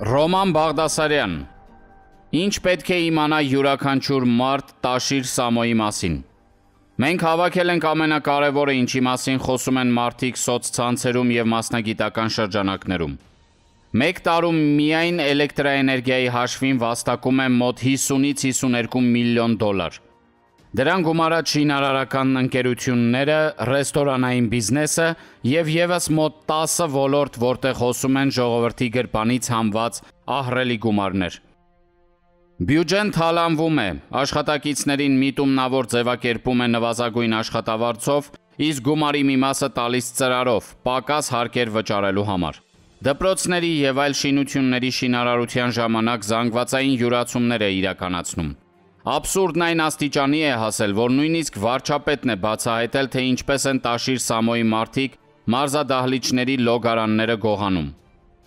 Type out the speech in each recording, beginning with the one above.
Ռոման Բաղդասարյան Ինչ պետք է իմանա յուրաքանչյուր մարդ Տաշիր Սամոյի մասին։ Մենք հավաքել ենք ամենակարևորը, ինչի մասին խոսում են մարդիկ սոցցանցերում և մասնագիտական շրջանակներում։ Մեկ տարում միայն էլեկտրաէներգիայի հաշվին վաստակում է մոտ 50-ից 52 միլիոն դոլար։ Դրան գումարած շինարարական ընկերությունները, ռեստորանային բիզնեսը և ևս մոտ 10 ոլորտ, որտեղ հոսում են ժողովրդի գրպանից համված ահռելի գումարներ։ Բյուջեն թալանվում է, աշխատակիցներին միտումնավոր ձևակերպում է նվազագույն աշխատավարձով, իսկ գումարի մի մասը տալիս ծրարով, պակաս հարկեր վճարելու համար։ Դպրոցների և այլ շինությունների շինարարության ժամանակ զանգվածային յուրացումներ է իրականացնում։ Աբսուրդն այն աստիճանի է հասել, որ նույնիսկ վարչապետն է բացահայտել, թե ինչպես են Տաշիր Սամոյի մարդիկ մարզադահլիճների լոգարանները գողանում։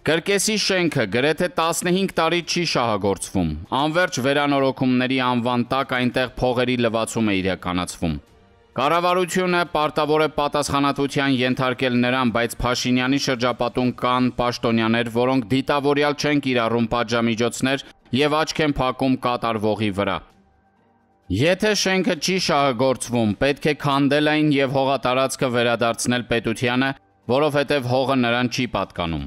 Կրկեսի շենքը գրեթե 15 տարի չի շահագործվում, անվերջ վերանորոգումների անվան տակ այնտեղ փողերի լվացում է իրականացվում։ Կառավարությունը պարտավոր է պատասխանատվության ենթարկել նրան, բայց Փաշինյանի շրջապատում կան պաշտոնյաներ, որոնք դիտավորյալ չեն կիրառում պատժամիջոցներ և աչք են փակում կատարվողի վրա։ Եթե շենքը չի շահագործվում, պետք է քանդել այն և հողատարածքը վերադարձնել պետությանը, որովհետև հողը նրան չի պատկանում։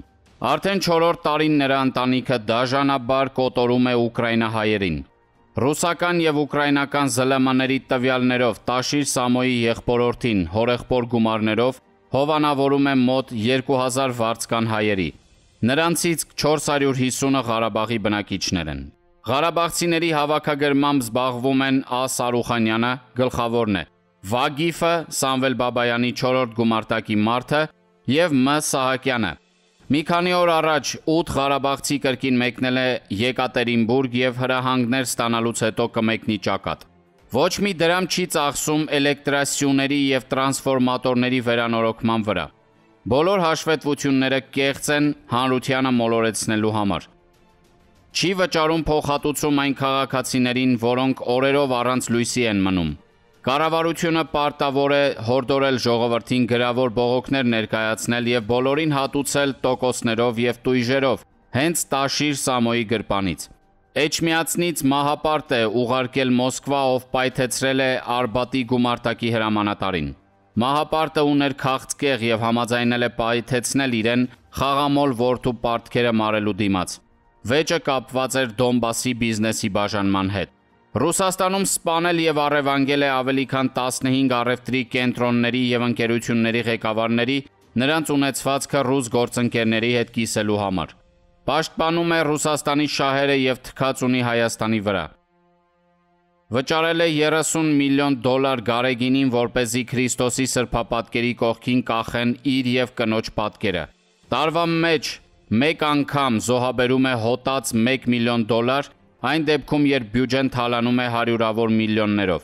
Արդեն 4-րդ տարին նրա ընտանիքը դաժանաբար կոտորում է ուկրաինահայերին։ Ռուսական և ուկրաինական ԶԼՄ-ների տվյալներով Տաշիր Սամոյի եղբորորդին հորեղբոր գումարներով հովանավորում է մոտ 2000 վարձկան հայերի։ Նրանցից 450-ը Ղարաբաղի բնակիչներ են։ Ղարաբաղցիների հավաքագրմամբ զբաղվում են Ա. Սարուխանյանը, գլխավորն է, Վագիֆը, Սամվել Բաբայանի 4-րդ գումարտակի մարդը և Մ. Սահակյանը։ Մի քանի օր առաջ 8 ղարաբաղցի կրկին մեկնել է Եկատերինբուրգ և հրահանգներ ստանալուց հետո կմեկնի ճակատ։ Ոչ մի դրամ չի ծախսում էլեկտրասյուների և տրանսֆորմատորների վերանորոգման վրա։ Բոլոր հաշվետվությունները կեղծ են հանրությանը մոլորեցնելու համար։ Չի վճարում փոխհատուցում այն քաղաքացիներին, որոնք օրերով առանց լույսի են մնում։ Կառավարությունը պարտավոր է հորդորել ժողովրդին գրավոր բողոքներ ներկայացնել և բոլորին հատուցել տոկոսներով և տույժերով հենց Տաշիր Սամոյի գրպանից։ Էջմիածնից մահապարտ է ուղարկել Մոսկվա, ով պայթեցրել է Արբատի գումարտակի հրամանատարին։ Մահապարտը ուներ քաղցկեղ և համաձայնել է պայթեցնել իրեն խաղամոլ որդու պարտքերը մարելու դիմաց։ Վեճը կապված էր Դոնբասի բիզնեսի բաժանման հետ։ Ռուսաստանում սպանել և առևանգել է ավելի քան 15 առևտրի կենտրոնների և ընկերությունների ղեկավարների, նրանց ունեցվածքը ռուս գործընկերների հետ կիսելու համար։ Պաշտպանում է Ռուսաստանի շահերը և թքած ունի Հայաստանի վրա։ Վճարել է 30 միլիոն դոլար Գարեգինին, որպեսզի Քրիստոսի սրբապատկերի կողքին կախեն իր և կնոջ պատկերը։ Տարվա մեջ մեկ անգամ զոհաբերում է հոտած 1 միլիոն դոլար, այն դեպքում, երբ բյուջեն թալանում է հարյուրավոր միլիոններով։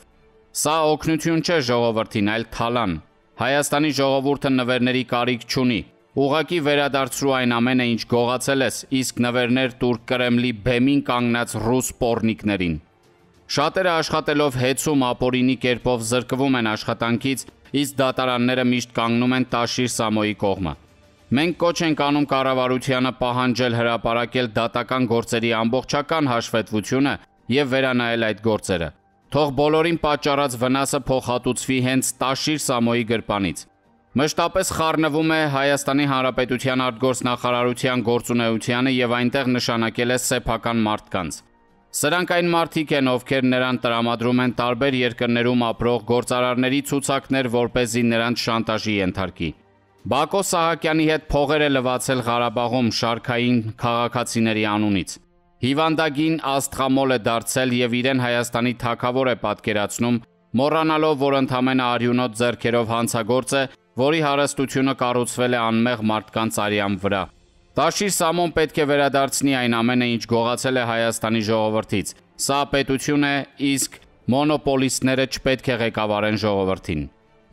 Սա օգնություն չէ ժողովրդին, այլ թալան։ Հայաստանի ժողովուրդը նվերների կարիք չունի։ Ուղղակի վերադարձրու այն ամենը, ինչ գողացել ես, իսկ նվերներ տուր Կրեմլի բեմին կանգնած ռուս պոռնիկներին։ Շատերը աշխատելով հեծում ապօրինի կերպով զրկվում են աշխատանքից, իսկ դատարանները միշտ կանգնում են Տաշիր Սամոյի կողմը։ Մենք կոչ ենք անում կառավարությանը պահանջել հրապարակել դատական գործերի ամբողջական հաշվետվությունը և վերանայել այդ գործերը։ Թող բոլորին պատճառած վնասը փոխհատուցվի հենց Տաշիր Սամոյի գրպանից։ Մշտապես խառնվում է Հայաստանի Հանրապետության արտգործնախարարության գործունեությանը և այնտեղ նշանակել է սեփական մարդկանց։ Սրանք այն մարդիկ են, ովքեր նրան տրամադրում են տարբեր երկրներում ապրող գործարարների ցուցակներ, որպեսզի նրանց շանտաժի ենթարկի։ Բակո Սահակյանի հետ փողեր է լվացել Ղարաբաղում շարքային քաղաքացիների անունից։ Հիվանդագին աստղամոլ է դարձել և իրեն Հայաստանի թագավոր է պատկերացնում, մոռանալով, որ ընդամենը արյունոտ ձեռքերով հանցագործ է, որի հարստությունը կառուցվել է անմեղ մարդկանց արյան վրա։ Տաշիր Սամոն պետք է վերադարձնի այն ամենը, ինչ գողացել է Հայաստանի ժողովրդից։ Սա պետություն է, իսկ մոնոպոլիստները չպետք է ղեկավարեն ժողովրդին։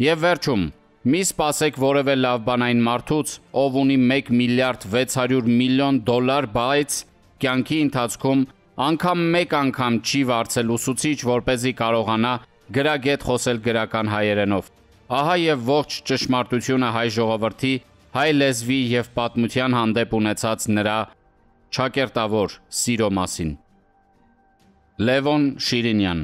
Եվ վերջում, մի սպասեք որևէ լավ բան այն մարդուց, ով ունի 1 միլիարդ 600 միլիոն դոլար, բայց կյանքի ընթացքում անգամ մեկ անգամ չի վարձել ուսուցիչ, որպեսզի կարողանա գրագետ խոսել գրական հայերենով։ Ահա և ողջ ճշմարտությունը հայ ժողովրդի, հայ լեզվի և պատմության հանդեպ ունեցած նրա Չակերտավոր սիրո մասին։ Լևոն Շիրինյան։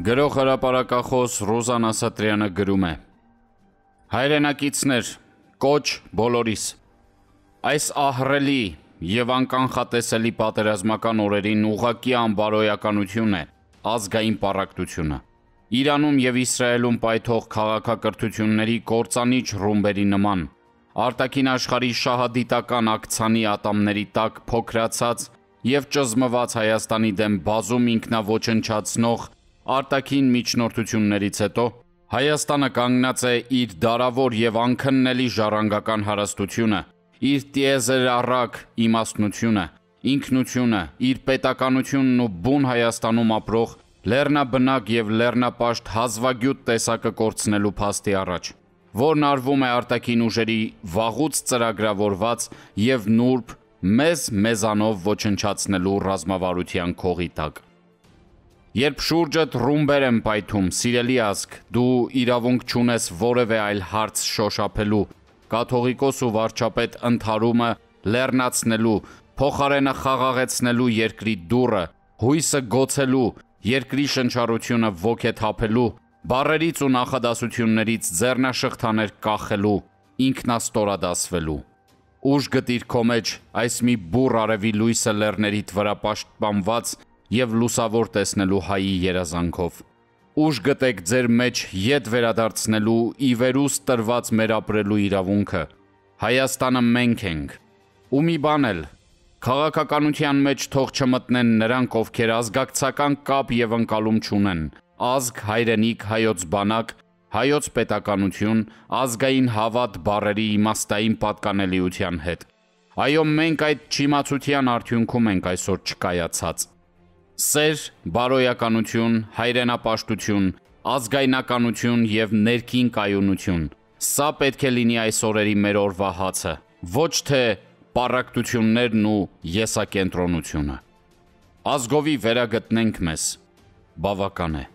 Գրող հրապարակախոս Ռուզան Ասատրյանը գրում է. Հայրենակիցներ, կոչ բոլորիս։ Այս ահռելի և անկանխատեսելի պատերազմական օրերին ուղղակի անբարոյականություն է ազգային պառակտությունը։ Իրանում և Իսրայելում պայթող քաղաքակրթությունների կործանիչ ռումբերի նման, արտաքին աշխարհի շահադիտական աքցանի ատամների տակ փոքրացած և ճզմված Հայաստանի դեմ բազում ինքնաոչնչացնող արտաքին միջնորդություններից հետո, Հայաստանը կանգնած է իր դարավոր և անքննելի ժառանգական հարստությունը, իր տիեզերառակ իմաստնությունը, ինքնությունը, իր պետականությունն ու բուն Հայաստանում ապրող լեռնաբնակ և լեռնապաշտ հազվագյուտ տեսակը կորցնելու փաստի առաջ, որն արվում է արտաքին ուժերի վաղուց ծրագրավորված և նուրբ մեզանով ոչնչացնելու ռազմավարության քողի տակ։ Երբ շուրջդ ռումբեր են պայթում, սիրելի ազգ, դու իրավունք չունես որևէ այլ հարց շոշափելու, կաթողիկոս ու վարչապետ ընդհարումը լեռնացնելու, փոխարենը խաղաղեցնելու երկրի դուռը, հույսը գոցելու, երկրի շնչառությունը ոգեթափելու, բառերից ու նախադասություններից ձեռնաշղթաներ կախելու, ինքնաստորադասվելու։ Ուժ գտիր քո մեջ այս մի բուռ արևի լույսը լեռներիդ վրա պաշտպանված և լուսավոր տեսնելու հայի երազանքով։ Ուժ գտեք ձեր մեջ ետ վերադարձնելու ի վերուստ տրված մեր ապրելու իրավունքը։ Հայաստանը մենք ենք։ Ու մի բան էլ, քաղաքականության մեջ թող չմտնեն նրանք, ովքեր ազգակցական կապ և ընկալում չունեն, ազգ, հայրենիք, հայոց բանակ, հայոց պետականություն, ազգային հավատ բառերի իմաստային պատկանելիության հետ։ Այո, մենք այդ չիմացության արդյունքում ենք այսօր չկայացած։ Սեր, բարոյականություն, հայրենապաշտություն, ազգայնականություն և ներքին կայունություն, սա պետք է լինի այս օրերի մեր օրվա հացը, ոչ թե պառակտություններն ու եսակենտրոնությունը։ Ազգովի վերագտնենք մեզ, բավական է։